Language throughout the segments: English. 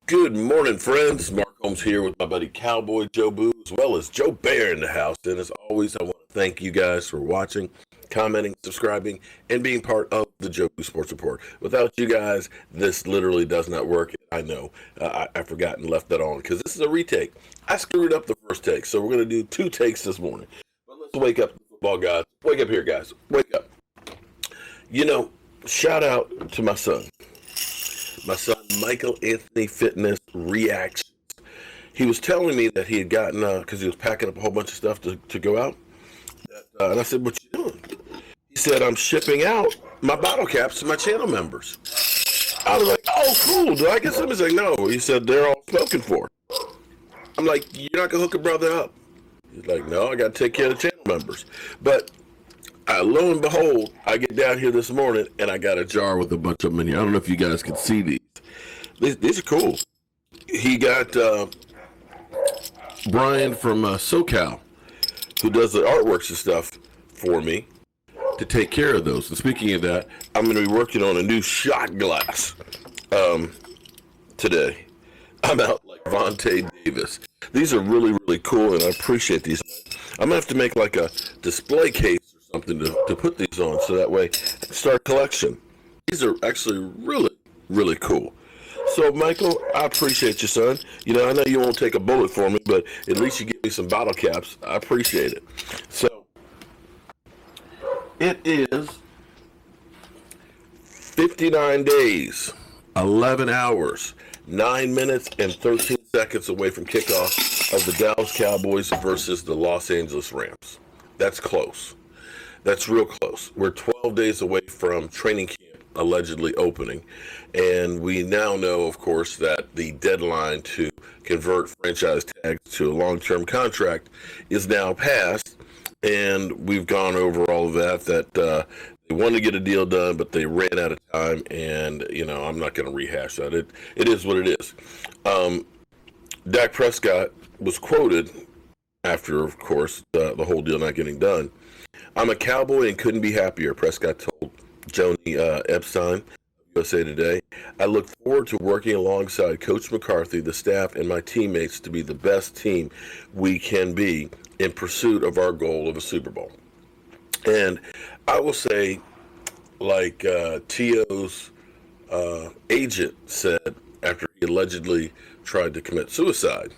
Good morning, friends. Mark Holmes here with my buddy Cowboy Joe Boo, as well as Joe Bear in the house. And as always, I want to thank you guys for watching, commenting, subscribing, and being part of the Joe Boo Sports Report. Without you guys, this literally does not work. I know. I forgot and left that on because this is a retake. I screwed up the first take, so we're going to do two takes this morning. But let's wake up, football guys. Wake up here, guys. Wake up. Shout out to my son. My son, Michael Anthony Fitness Reactions. He was telling me that he had gotten, because he was packing up a whole bunch of stuff to go out. And I said, what you doing? He said, I'm shipping out my bottle caps to my channel members. I was like, oh, cool. Do I get some? He's like, no. He said, they're all spoken for. I'm like, you're not going to hook a brother up. He's like, no, I got to take care of the channel members. But lo and behold, I get down here this morning and I got a jar with a bunch of them in here. I don't know if you guys can see these. These are cool. He got Brian from SoCal, who does the artworks and stuff for me, to take care of those. And speaking of that, I'm going to be working on a new shot glass today. I'm out like Vontae Davis. These are really, really cool, and I appreciate these. I'm going to have to make like a display case something to put these on, so that way I can start a collection. These are actually really, really cool. So, Michael, I appreciate you, son. I know you won't take a bullet for me, but at least you give me some bottle caps. I appreciate it. So, it is 59 days, 11 hours, 9 minutes, and 13 seconds away from kickoff of the Dallas Cowboys versus the Los Angeles Rams. That's close. That's real close. We're 12 days away from training camp allegedly opening, and we now know, of course, that the deadline to convert franchise tags to a long-term contract is now passed, and we've gone over all of that they wanted to get a deal done, but they ran out of time, and, I'm not going to rehash that. It is what it is. Dak Prescott was quoted after, of course, the whole deal not getting done. I'm a Cowboy and couldn't be happier, Prescott told Joni Epstein of USA Today. I look forward to working alongside Coach McCarthy, the staff, and my teammates to be the best team we can be in pursuit of our goal of a Super Bowl. And I will say, like T.O.'s agent said after he allegedly tried to commit suicide,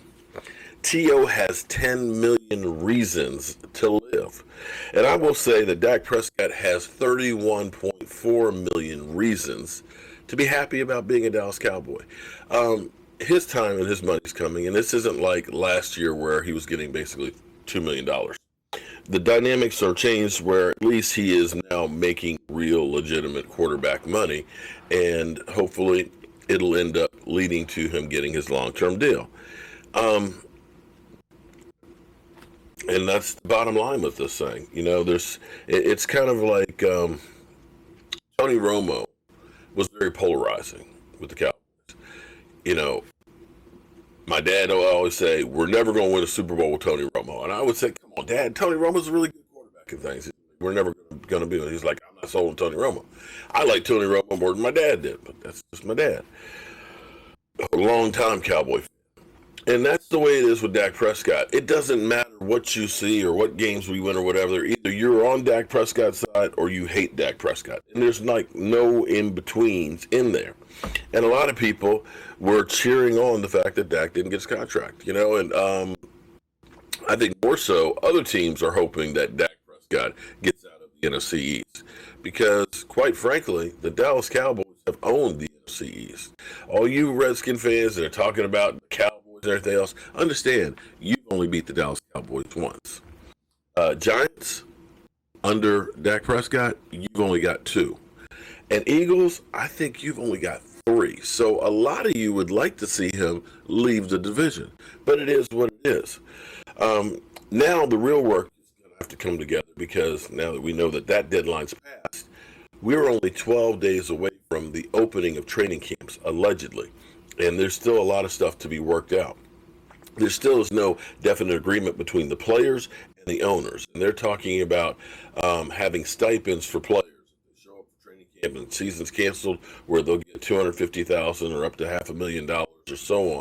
T.O. has 10 million reasons to live. And I will say that Dak Prescott has 31.4 million reasons to be happy about being a Dallas Cowboy. His time and his money's coming, and this isn't like last year where he was getting basically $2 million. The dynamics are changed where at least he is now making real, legitimate quarterback money, and hopefully it'll end up leading to him getting his long-term deal. And that's the bottom line with this thing. It's kind of like Tony Romo was very polarizing with the Cowboys. My dad will always say, we're never going to win a Super Bowl with Tony Romo. And I would say, come on, Dad, Tony Romo's a really good quarterback and things. We're never going to be. He's like, I'm not sold on Tony Romo. I like Tony Romo more than my dad did, but that's just my dad. A long-time Cowboy fan. And that's the way it is with Dak Prescott. It doesn't matter what you see or what games we win or whatever. Either you're on Dak Prescott's side or you hate Dak Prescott. And there's like no in-betweens in there. And a lot of people were cheering on the fact that Dak didn't get his contract, and I think more so other teams are hoping that Dak Prescott gets out of the NFC East because, quite frankly, the Dallas Cowboys have owned the NFC East. All you Redskin fans that are talking about the Cowboys and everything else, understand you've only beat the Dallas Cowboys once. Giants, under Dak Prescott, you've only got 2. And Eagles, I think you've only got 3. So a lot of you would like to see him leave the division. But it is what it is. Now the real work is going to have to come together because now that we know that deadline's passed, we're only 12 days away from the opening of training camps, allegedly. And there's still a lot of stuff to be worked out. There still is no definite agreement between the players and the owners. And they're talking about having stipends for players. If they show up for training camp and season's canceled, where they'll get $250,000 or up to $500,000 or so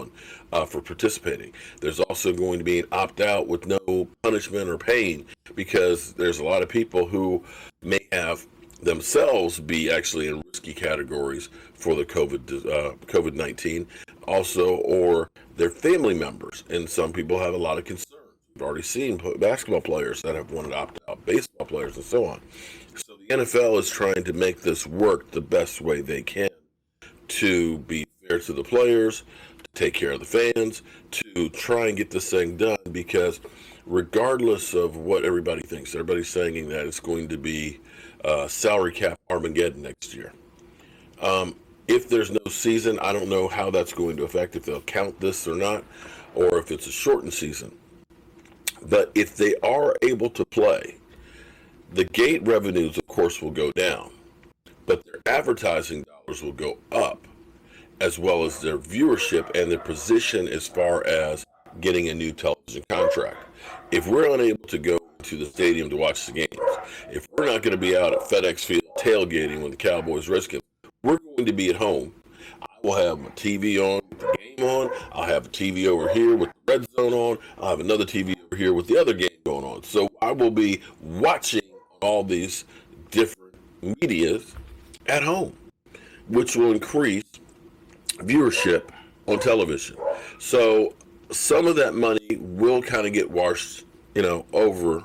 on for participating. There's also going to be an opt-out with no punishment or pain, because there's a lot of people who may have themselves be actually in risky categories for the COVID-19, also, or their family members. And some people have a lot of concerns. We've already seen basketball players that have wanted to opt out, baseball players, and so on. So the NFL is trying to make this work the best way they can to be fair to the players, to take care of the fans, to try and get this thing done, because regardless of what everybody thinks, everybody's saying that it's going to be salary cap Armageddon next year. If there's no season, I don't know how that's going to affect, if they'll count this or not, or if it's a shortened season. But if they are able to play, the gate revenues, of course, will go down, but their advertising dollars will go up, as well as their viewership and their position as far as getting a new television contract. If we're unable to go to the stadium to watch the games, if we're not going to be out at FedEx Field tailgating when the Cowboys Redskins, we're going to be at home. I will have my TV on with the game on. I'll have a TV over here with the red zone on. I'll have another TV over here with the other game going on. So I will be watching all these different medias at home, which will increase viewership on television. So some of that money will kind of get washed, over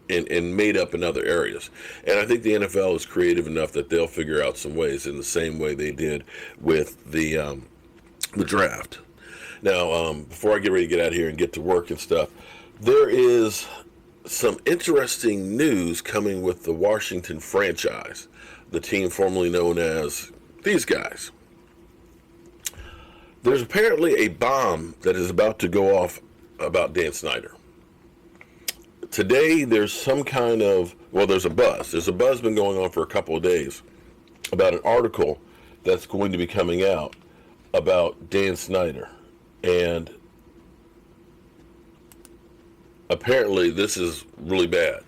and made up in other areas. And I think the NFL is creative enough that they'll figure out some ways, in the same way they did with the draft. Now, before I get ready to get out of here and get to work and stuff, there is some interesting news coming with the Washington franchise, the team formerly known as these guys. There's apparently a bomb that is about to go off about Dan Snyder. Today, there's some kind of, there's a buzz. There's a buzz been going on for a couple of days about an article that's going to be coming out about Dan Snyder. And apparently, this is really bad.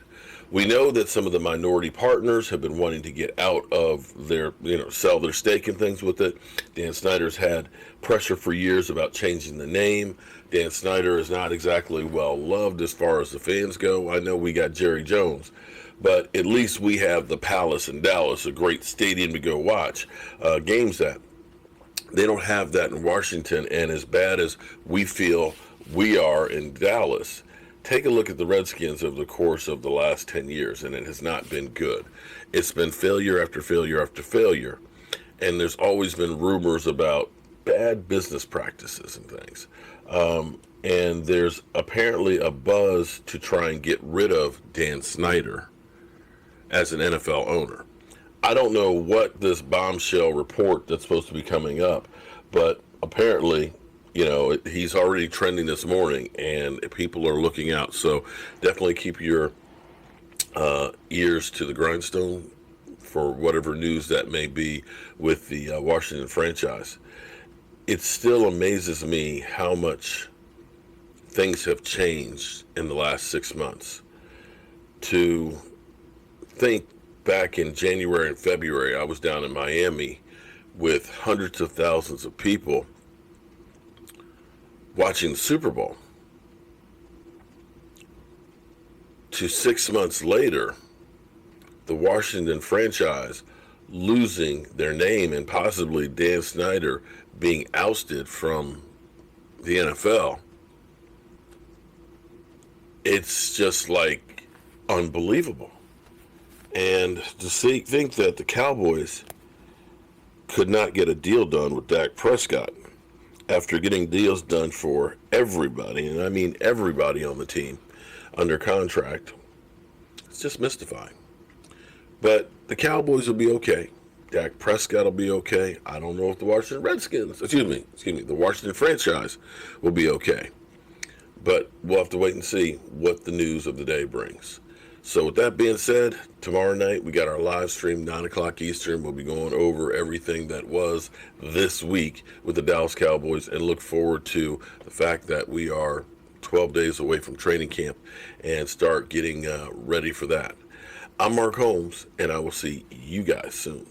We know that some of the minority partners have been wanting to get out of their, sell their stake and things with it. Dan Snyder's had pressure for years about changing the name. Dan Snyder is not exactly well loved as far as the fans go. I know we got Jerry Jones, but at least we have the Palace in Dallas, a great stadium to go watch games at. They don't have that in Washington, and as bad as we feel we are in Dallas, take a look at the Redskins over the course of the last 10 years, and it has not been good. It's been failure after failure after failure, and there's always been rumors about bad business practices and things. And there's apparently a buzz to try and get rid of Dan Snyder as an NFL owner. I don't know what this bombshell report that's supposed to be coming up, but apparently, he's already trending this morning, and people are looking out. So definitely keep your ears to the grindstone for whatever news that may be with the Washington franchise. It still amazes me how much things have changed in the last 6 months. To think back in January and February, I was down in Miami with hundreds of thousands of people watching the Super Bowl. To 6 months later, the Washington franchise losing their name and possibly Dan Snyder being ousted from the NFL. It's just like unbelievable. And to think that the Cowboys could not get a deal done with Dak Prescott after getting deals done for everybody, and I mean everybody on the team, under contract, it's just mystifying. But the Cowboys will be okay. Dak Prescott will be okay. I don't know if the Washington Redskins, the Washington franchise will be okay. But we'll have to wait and see what the news of the day brings. So with that being said, tomorrow night we got our live stream, 9 o'clock Eastern. We'll be going over everything that was this week with the Dallas Cowboys, and look forward to the fact that we are 12 days away from training camp and start getting ready for that. I'm Mark Holmes, and I will see you guys soon.